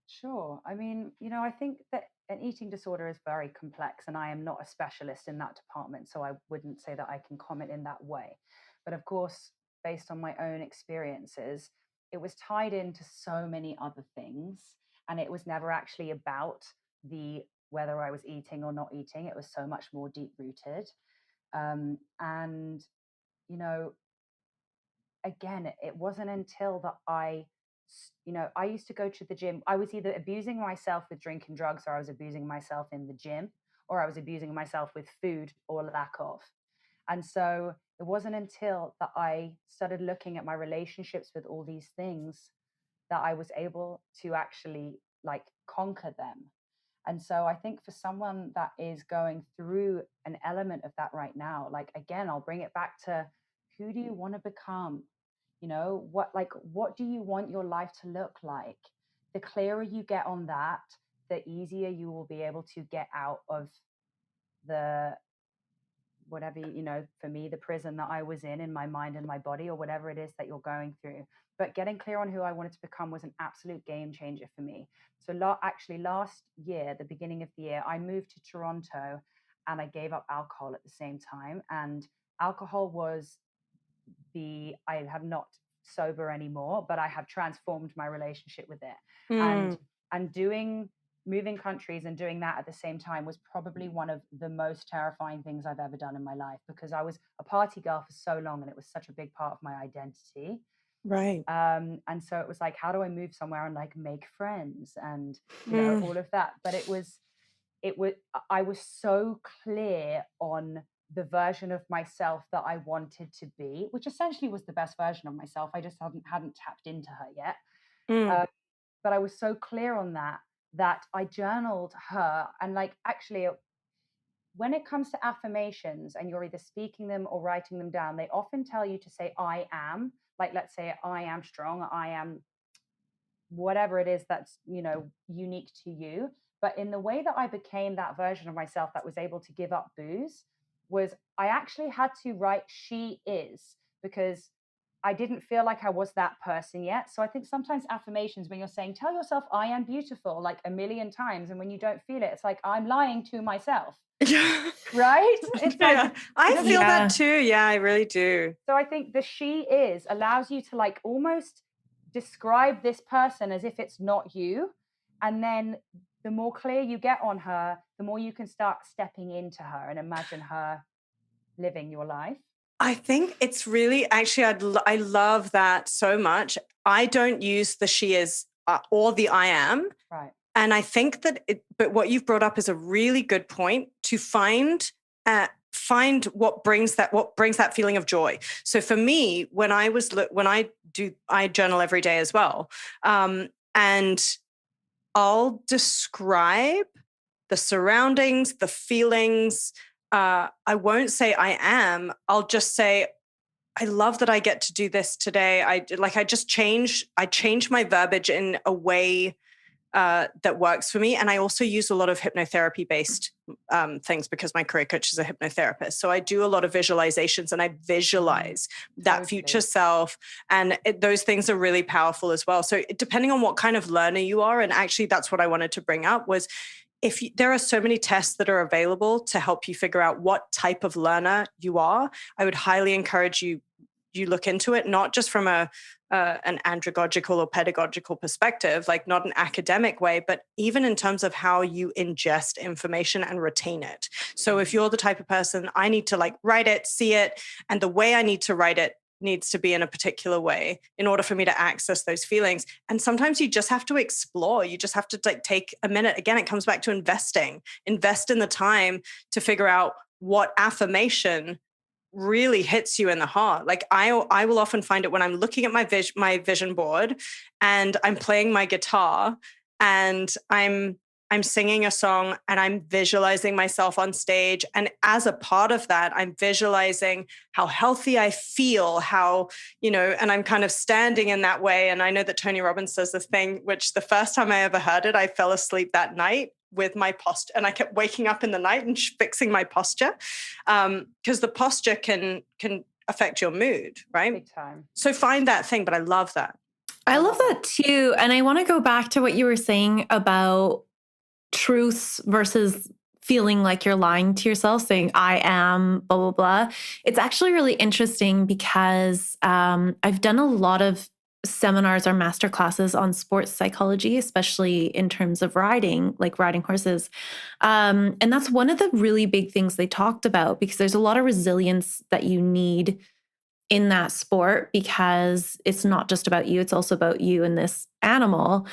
Sure. I mean, I think that an eating disorder is very complex, and I am not a specialist in that department, so I wouldn't say that I can comment in that way. But of course, based on my own experiences, it was tied into so many other things, and it was never actually about the whether I was eating or not eating. It was so much more deep rooted. And, again, it wasn't until that I used to go to the gym. I was either abusing myself with drinking drugs, or I was abusing myself in the gym, or I was abusing myself with food or lack of. And so it wasn't until that I started looking at my relationships with all these things that I was able to actually like conquer them. And so I think for someone that is going through an element of that right now, like, again, I'll bring it back to, who do you want to become? What do you want your life to look like? The clearer you get on that, the easier you will be able to get out of the whatever, for me, the prison that I was in my mind and my body, or whatever it is that you're going through. But getting clear on who I wanted to become was an absolute game changer for me. So actually last year, the beginning of the year, I moved to Toronto, and I gave up alcohol at the same time. And alcohol was I have not sober anymore, but I have transformed my relationship with it. And moving countries and doing that at the same time was probably one of the most terrifying things I've ever done in my life, because I was a party girl for so long, and it was such a big part of my identity.
Right.
And so it was like, how do I move somewhere and like make friends and all of that? But I was so clear on the version of myself that I wanted to be, which essentially was the best version of myself. I just hadn't tapped into her yet. But I was so clear on that I journaled her. And like, actually, when it comes to affirmations and you're either speaking them or writing them down, they often tell you to say, I am. Like, let's say, I am strong, I am whatever it is that's, unique to you. But in the way that I became that version of myself that was able to give up booze, was I actually had to write she is, because I didn't feel like I was that person yet. So I think sometimes affirmations, when you're saying, tell yourself I am beautiful like a million times, and when you don't feel it, it's like I'm lying to myself. Right? It's like,
I feel that too. Yeah, I really do.
So I think the she is allows you to like almost describe this person as if it's not you. And then the more clear you get on her, the more you can start stepping into her and imagine her living your life.
I think it's really, actually, I love that so much. I don't use the she is or the I am.
Right.
And I think that but what you've brought up is a really good point, to find find what brings that feeling of joy. So for me, when I journal every day as well. And I'll describe the surroundings, the feelings. I won't say I am. I'll just say, I love that I get to do this today. I change my verbiage in a way that works for me. And I also use a lot of hypnotherapy-based things because my career coach is a hypnotherapist. So I do a lot of visualizations and I visualize that future self. And those things are really powerful as well. So depending on what kind of learner you are, and actually that's what I wanted to bring up was, there are so many tests that are available to help you figure out what type of learner you are, I would highly encourage you look into it, not just from an andragogical or pedagogical perspective, like not an academic way, but even in terms of how you ingest information and retain it. So if you're the type of person, I need to like write it, see it, and the way I need to write it needs to be in a particular way in order for me to access those feelings. And sometimes you just have to explore. You just have to like take a minute. Again, it comes back to invest in the time to figure out what affirmation really hits you in the heart. Like I will often find it when I'm looking at my vision board and I'm playing my guitar and I'm singing a song and I'm visualizing myself on stage. And as a part of that, I'm visualizing how healthy I feel, and I'm kind of standing in that way. And I know that Tony Robbins says this thing, which the first time I ever heard it, I fell asleep that night with my posture, and I kept waking up in the night and fixing my posture, because the posture can affect your mood, right?
Big time.
So find that thing, but I love that.
I love that too. And I want to go back to what you were saying about truths versus feeling like you're lying to yourself, saying I am blah, blah, blah. It's actually really interesting because I've done a lot of seminars or master classes on sports psychology, especially in terms of riding, like riding horses. And that's one of the really big things they talked about, because there's a lot of resilience that you need in that sport, because it's not just about you, it's also about you and this animal.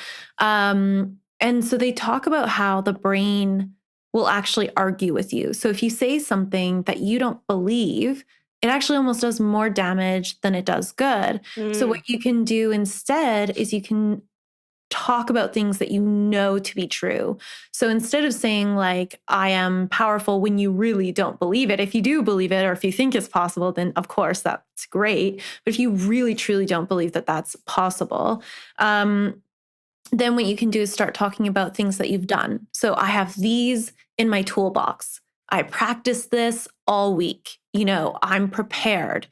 And so they talk about how the brain will actually argue with you. So if you say something that you don't believe, it actually almost does more damage than it does good. So what you can do instead is you can talk about things that you know to be true. So instead of saying like, I am powerful, when you really don't believe it, if you do believe it, or if you think it's possible, then of course that's great. But if you really, truly don't believe that that's possible, then what you can do is start talking about things that you've done. So I have these in my toolbox. I practiced this all week. I'm prepared.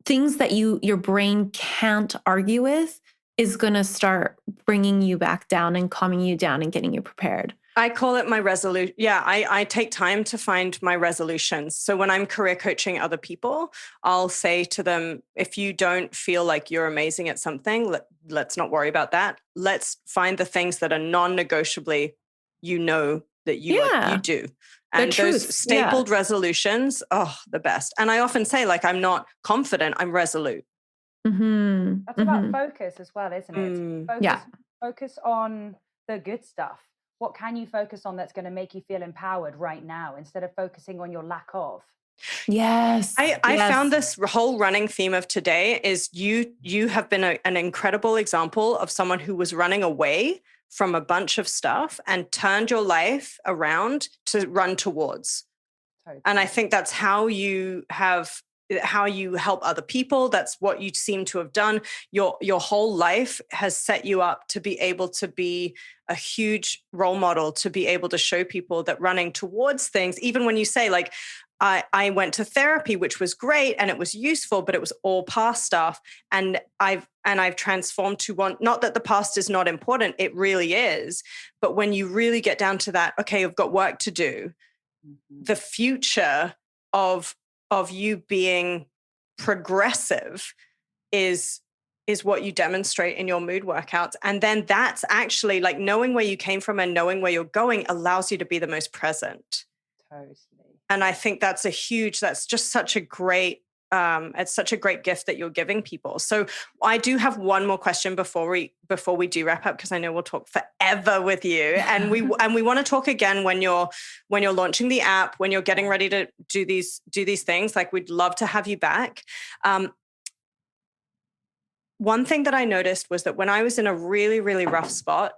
Things that your brain can't argue with is going to start bringing you back down and calming you down and getting you prepared.
I call it my resolution. Yeah, I take time to find my resolutions. So when I'm career coaching other people, I'll say to them, if you don't feel like you're amazing at something, let's not worry about that. Let's find the things that are non-negotiably, that you do. And those stapled resolutions, the best. And I often say, like, I'm not confident, I'm resolute.
Mm-hmm. That's about focus as well, isn't it? Focus on the good stuff. What can you focus on that's going to make you feel empowered right now, instead of focusing on your lack of?
Yes.
I found this whole running theme of today is you have been an incredible example of someone who was running away from a bunch of stuff and turned your life around to run towards. Totally. And I think that's how you help other people. That's what you seem to have done. Your whole life has set you up to be able to be a huge role model, to be able to show people that running towards things, even when you say like, I went to therapy, which was great and it was useful, but it was all past stuff. And I've transformed to one, not that the past is not important, it really is. But when you really get down to that, okay, you've got work to do. Mm-hmm. The future of you being progressive is what you demonstrate in your mood workouts. And then that's actually like knowing where you came from and knowing where you're going allows you to be the most present.
Totally.
And I think that's just such a great it's such a great gift that you're giving people. So I do have one more question before we do wrap up, because I know we'll talk forever with you. And we want to talk again when you're launching the app, when you're getting ready to do these things. Like, we'd love to have you back. One thing that I noticed was that when I was in a really, really rough spot,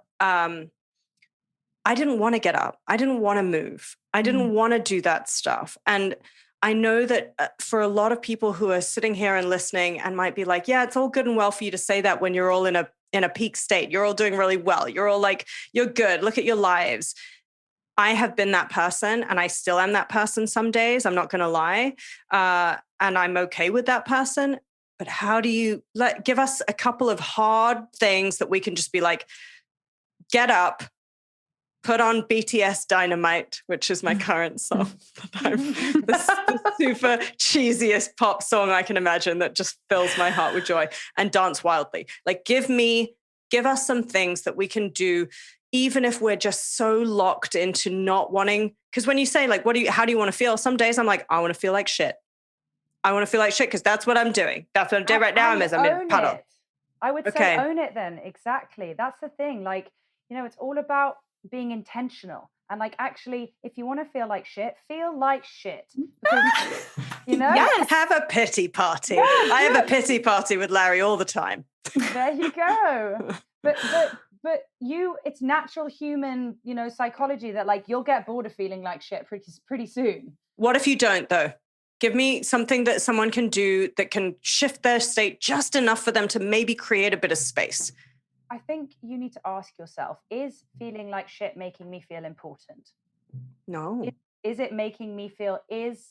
I didn't want to get up. I didn't want to move. I didn't want to do that stuff. And I know that for a lot of people who are sitting here and listening and might be like, yeah, it's all good and well for you to say that when you're all in a peak state. You're all doing really well. You're all like, you're good. Look at your lives. I have been that person, and I still am that person some days. I'm not going to lie. And I'm okay with that person. But how do you give us a couple of hard things that we can just be like, get up, put on BTS Dynamite, which is my current song. the super cheesiest pop song I can imagine that just fills my heart with joy, and dance wildly. Like, give us some things that we can do, even if we're just so locked into not wanting. Because when you say like, how do you want to feel? Some days I'm like, I want to feel like shit. I want to feel like shit because that's what I'm doing. That's what I'm doing right now. I'm in puddle.
I would say own it then. Exactly. That's the thing. Like, it's all about being intentional. And like, actually, if you want to feel like shit, feel like shit. Because,
Yes. Have a pity party. Yeah, I have a pity party with Larry all the time.
There you go. But it's natural human, psychology that like, you'll get bored of feeling like shit pretty soon.
What if you don't though? Give me something that someone can do that can shift their state just enough for them to maybe create a bit of space.
I think you need to ask yourself, is feeling like shit making me feel important?
No.
Is it making me feel, is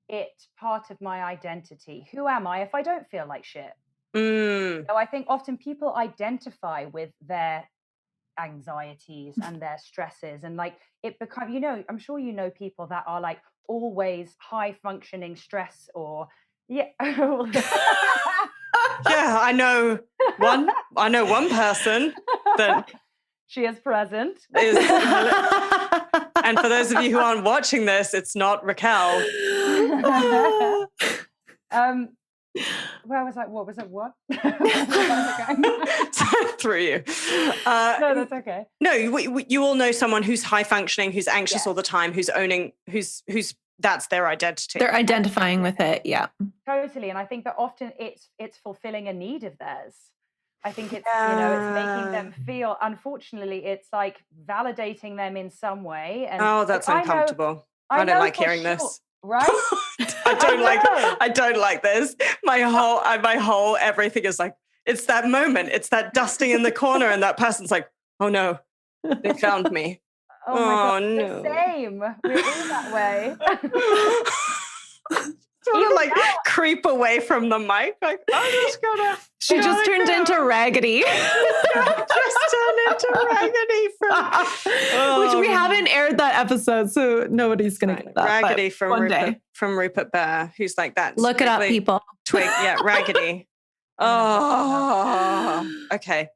it part of my identity? Who am I if I don't feel like shit? So I think often people identify with their anxieties and their stresses, and like it becomes, I'm sure people that are like always high functioning stress or yeah.
Yeah, I know one person that
she is present.
And for those of you who aren't watching this, it's not Raquel.
Where was I? What was it? What?
Through you.
No, that's okay.
No, you all know someone who's high functioning, who's anxious all the time, who's owning, who's that's their identity.
They're identifying with it. Yeah.
Totally. And I think that often it's fulfilling a need of theirs. I think it's, it's making them feel, unfortunately, it's like validating them in some way. And
that's uncomfortable. I don't like hearing this.
Right?
I don't like this. My whole everything is like, it's that moment. It's that dusting in the corner and that person's like, oh no, they found me.
Oh my God, no. The same. We're all that way.
Sort of like creep away from the mic. Like, I'm just gonna.
She just turned into Raggedy.
Just turned into Raggedy
which we haven't aired that episode, so nobody's gonna get that.
Raggedy from Rupert Bear, who's like that.
Look it up, people.
Twig, yeah, Raggedy. Oh, okay.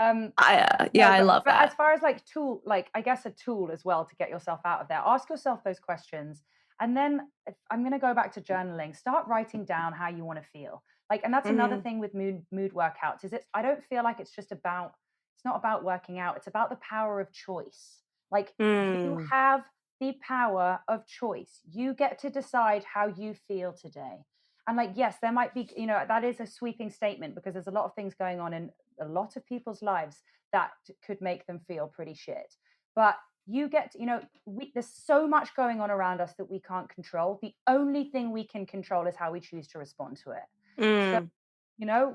I love that.
But as far as like I guess a tool as well to get yourself out of there, ask yourself those questions. And then I'm going to go back to journaling. Start writing down how you want to feel. And that's another thing with mood workouts is I don't feel like it's not about working out. It's about the power of choice. You have the power of choice. You get to decide how you feel today. And yes, there might be, that is a sweeping statement because there's a lot of things going on in a lot of people's lives that could make them feel pretty shit. But you get, there's so much going on around us that we can't control. The only thing we can control is how we choose to respond to it. So,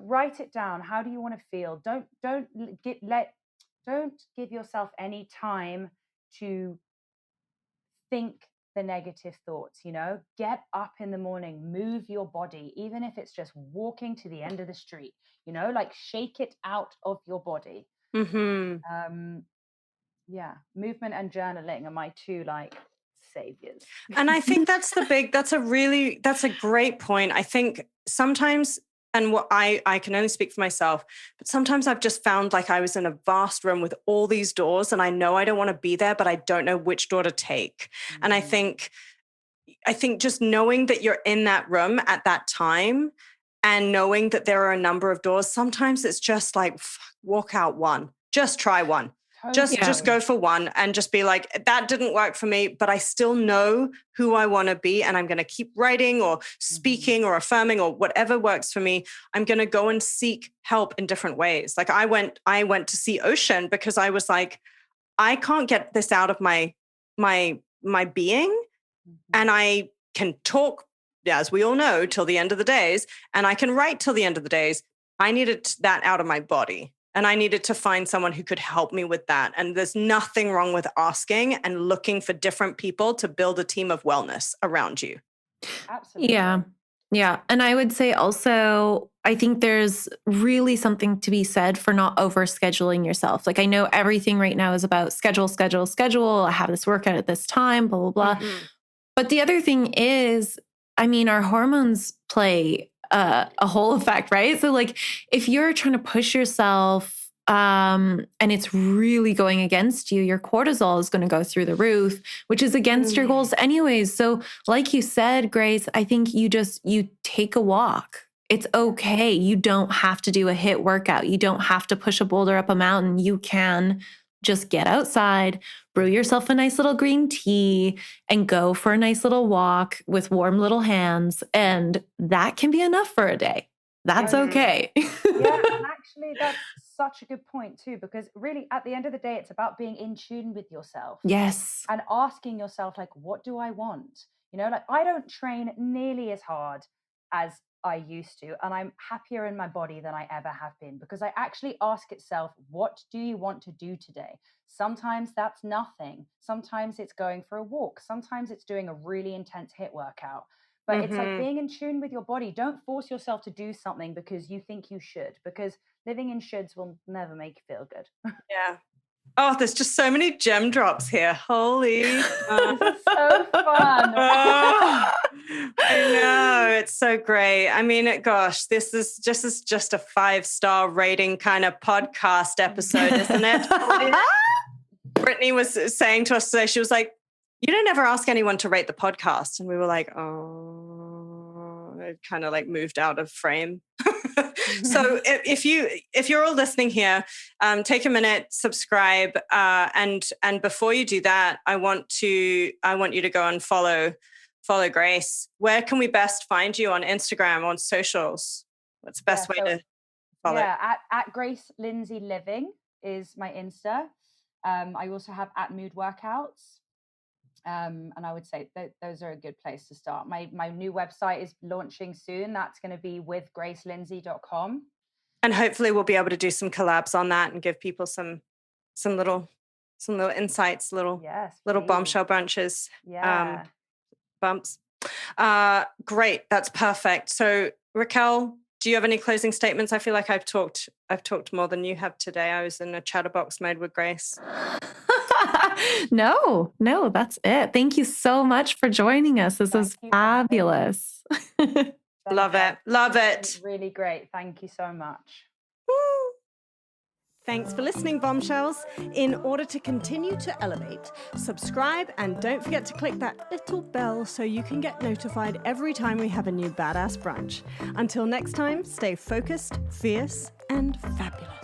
write it down. How do you want to feel? Don't give yourself any time to think the negative thoughts. Get up in the morning, move your body, even if it's just walking to the end of the street. Shake it out of your body. Yeah, movement and journaling are my two saviors.
And I think that's a great point. I think sometimes, and what I can only speak for myself, but sometimes I've just found I was in a vast room with all these doors and I know I don't want to be there, but I don't know which door to take. And I think think just knowing that you're in that room at that time and knowing that there are a number of doors, sometimes it's just like, walk out one, just try one. Just go for one and just be like, that didn't work for me, but I still know who I want to be. And I'm going to keep writing or speaking or affirming or whatever works for me. I'm going to go and seek help in different ways. Like I went to see Ocean because I was like, I can't get this out of my being. And I can talk, as we all know, till the end of the days, and I can write till the end of the days. I needed that out of my body. And I needed to find someone who could help me with that. And there's nothing wrong with asking and looking for different people to build a team of wellness around you.
Absolutely.
Yeah. Yeah. And I would say also, I think there's really something to be said for not overscheduling yourself. Like I know everything right now is about schedule. I have this workout at this time, blah, blah, blah. Mm-hmm. But the other thing is, I mean, our hormones play a whole effect, right? So like if you're trying to push yourself and it's really going against you, your cortisol is going to go through the roof, which is against your goals anyways. So like you said, Grace, I think you take a walk. It's okay. You don't have to do a HIIT workout. You don't have to push a boulder up a mountain. You can just get outside, brew yourself a nice little green tea, and go for a nice little walk with warm little hands. And that can be enough for a day. That's okay.
Yeah, and actually, that's such a good point too, because really at the end of the day, it's about being in tune with yourself.
Yes.
And asking yourself, like, what do I want? You know, like I don't train nearly as hard as I used to, and I'm happier in my body than I ever have been because I actually ask itself, what do you want to do today? Sometimes that's nothing. Sometimes it's going for a walk. Sometimes it's doing a really intense HIIT workout. But it's like being in tune with your body. Don't force yourself to do something because you think you should, because living in shoulds will never make you feel good.
Yeah. Oh, there's just so many gem drops here. Holy.
This is so fun.
Oh, I know. It's so great. I mean, gosh, this is just a 5-star rating kind of podcast episode, isn't it? Brittany was saying to us today, she was like, you don't ever ask anyone to rate the podcast. And we were like, oh, it kind of like moved out of frame. So if you're all listening here, take a minute, subscribe, and before you do that, I want you to go and follow Grace. Where can we best find you on Instagram, on socials? What's the best way to follow?
Yeah, at Grace Lindsey Living is my Insta. I also have at Mood Workouts. And I would say those are a good place to start. My new website is launching soon. That's going to be withgracelindsey.com.
And hopefully we'll be able to do some collabs on that and give people some little insights, little bombshell bunches, bumps. Great. That's perfect. So Raquel, do you have any closing statements? I feel like I've talked more than you have today. I was in a chatterbox mode with Grace.
No, that's it. Thank you so much for joining us. This was fabulous.
Love it.
Really great. Thank you so much.
Woo. Thanks for listening, bombshells. In order to continue to elevate, subscribe and don't forget to click that little bell so you can get notified every time we have a new badass brunch. Until next time, stay focused, fierce, and fabulous.